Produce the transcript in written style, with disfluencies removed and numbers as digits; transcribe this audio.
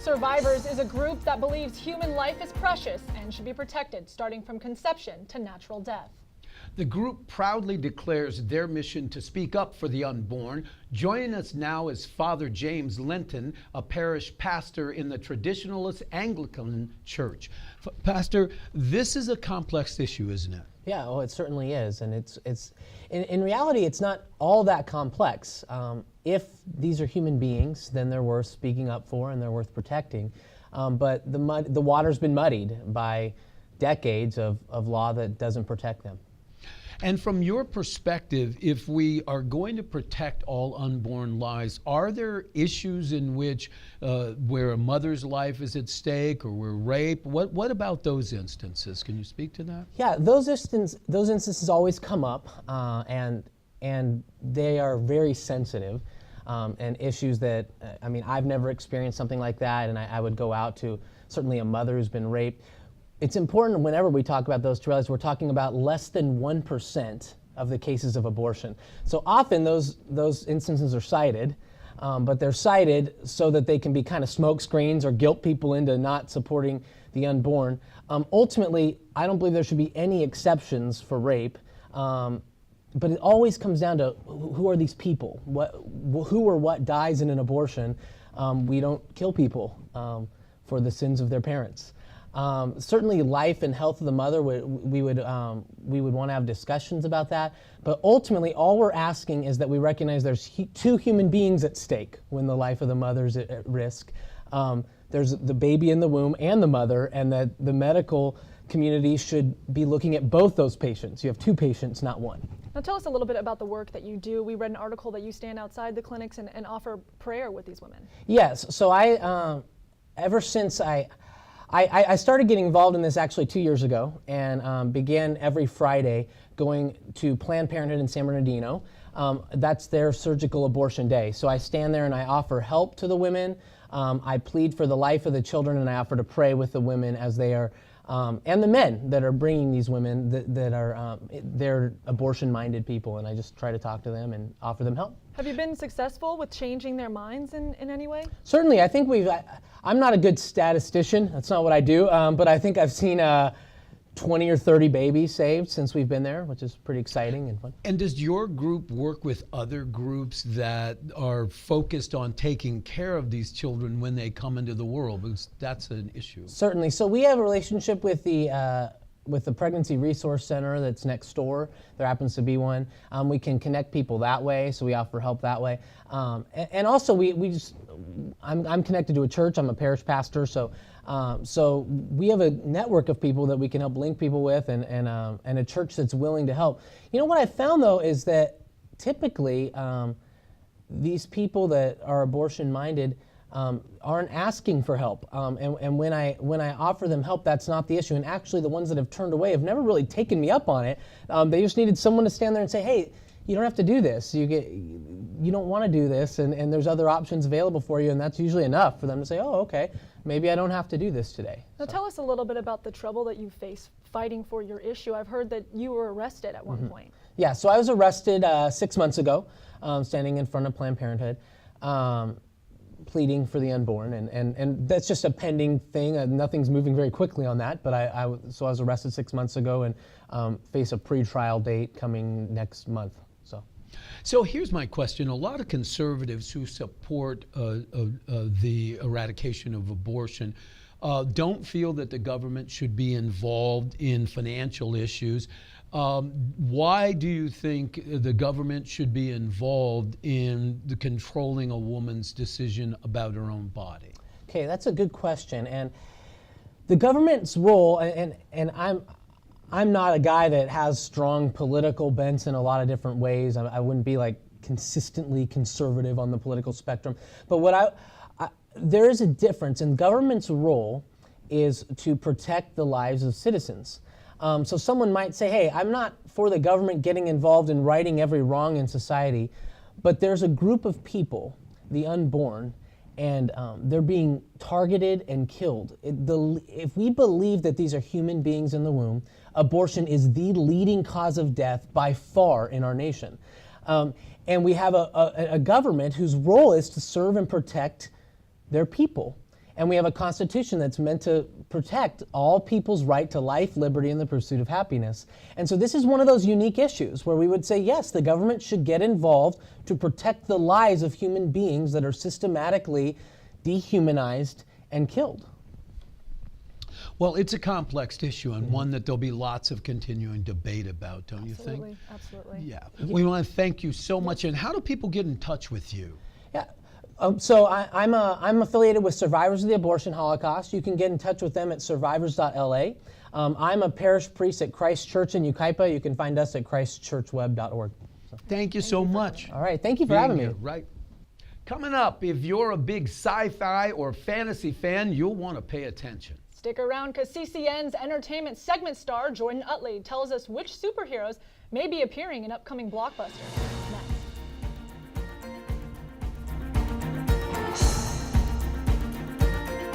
Survivors is a group that believes human life is precious and should be protected, starting from conception to natural death. The group proudly declares their mission to speak up for the unborn. Joining us now is Father James Linton, a parish pastor in the Traditionalist Anglican Church. Pastor, this is a complex issue, isn't it? Yeah, well, it certainly is, and it's in reality, it's not all that complex. If these are human beings, then they're worth speaking up for and they're worth protecting. But the water's been muddied by decades of law that doesn't protect them. And from your perspective, if we are going to protect all unborn lives, are there issues in which where a mother's life is at stake or where rape? What about those instances? Can you speak to that? Yeah, those instances always come up, and they are very sensitive, and issues that I've never experienced something like that, and I would go out to certainly a mother who's been raped. It's important whenever we talk about those to realize we're talking about less than 1% of the cases of abortion. So often those instances are cited, but they're cited so that they can be kind of smoke screens or guilt people into not supporting the unborn. Ultimately, I don't believe there should be any exceptions for rape, but it always comes down to who are these people? Who or what dies in an abortion? We don't kill people for the sins of their parents. Certainly life and health of the mother, we would want to have discussions about that. But ultimately, all we're asking is that we recognize there's two human beings at stake when the life of the mother's at risk. There's the baby in the womb and the mother, and that the medical community should be looking at both those patients. You have two patients, not one. Now tell us a little bit about the work that you do. We read an article that you stand outside the clinics and offer prayer with these women. Yes, so ever since I started getting involved in this actually 2 years ago, and began every Friday going to Planned Parenthood in San Bernardino. That's their surgical abortion day. So I stand there and I offer help to the women. I plead for the life of the children, and I offer to pray with the women as they are, and the men that are bringing these women that are they're abortion-minded people, and I just try to talk to them and offer them help. Have you been successful with changing their minds in any way? Certainly. I think I'm not a good statistician. That's not what I do. But I think I've seen 20 or 30 babies saved since we've been there, which is pretty exciting and fun. And does your group work with other groups that are focused on taking care of these children when they come into the world? Because that's an issue. Certainly. So we have a relationship with the Pregnancy Resource Center that's next door. There happens to be one. We can connect people that way, so we offer help that way. And also I'm connected to a church. I'm a parish pastor, so we have a network of people that we can help link people with, and a church that's willing to help. You know what I found though is that typically these people that are abortion-minded aren't asking for help, and when I offer them help, that's not the issue. And actually, the ones that have turned away have never really taken me up on it. They just needed someone to stand there and say, "Hey, you don't have to do this. You don't want to do this, and there's other options available for you." And that's usually enough for them to say, "Oh, okay, maybe I don't have to do this today." Now, tell us a little bit about the trouble that you face fighting for your issue. I've heard that you were arrested at one point. Yeah, so I was arrested 6 months ago, standing in front of Planned Parenthood. Pleading for the unborn, and that's just a pending thing. Nothing's moving very quickly on that, but so I was arrested 6 months ago and face a pre-trial date coming next month. So here's my question. A lot of conservatives who support the eradication of abortion don't feel that the government should be involved in financial issues. Why do you think the government should be involved in the controlling a woman's decision about her own body? Okay, that's a good question. And the government's role, and I'm not a guy that has strong political bents in a lot of different ways. I wouldn't be like consistently conservative on the political spectrum. But there is a difference, and government's role is to protect the lives of citizens. So someone might say, hey, I'm not for the government getting involved in righting every wrong in society, but there's a group of people, the unborn, and they're being targeted and killed. If we believe that these are human beings in the womb, abortion is the leading cause of death by far in our nation. And we have a government whose role is to serve and protect their people. And we have a Constitution that's meant to protect all people's right to life, liberty, and the pursuit of happiness. And so this is one of those unique issues where we would say, yes, the government should get involved to protect the lives of human beings that are systematically dehumanized and killed. Well, it's a complex issue and one that there'll be lots of continuing debate about, don't you think? Absolutely. Yeah. We want to thank you so much. And how do people get in touch with you? Yeah. So I'm affiliated with Survivors of the Abortion Holocaust. You can get in touch with them at survivors.la. I'm a parish priest at Christ Church in Yucaipa. You can find us at christchurchweb.org. So. Thank you so much. All right. Thank you for having me. Right. Coming up, if you're a big sci-fi or fantasy fan, you'll want to pay attention. Stick around because CCN's entertainment segment star Jordan Utley tells us which superheroes may be appearing in upcoming blockbusters.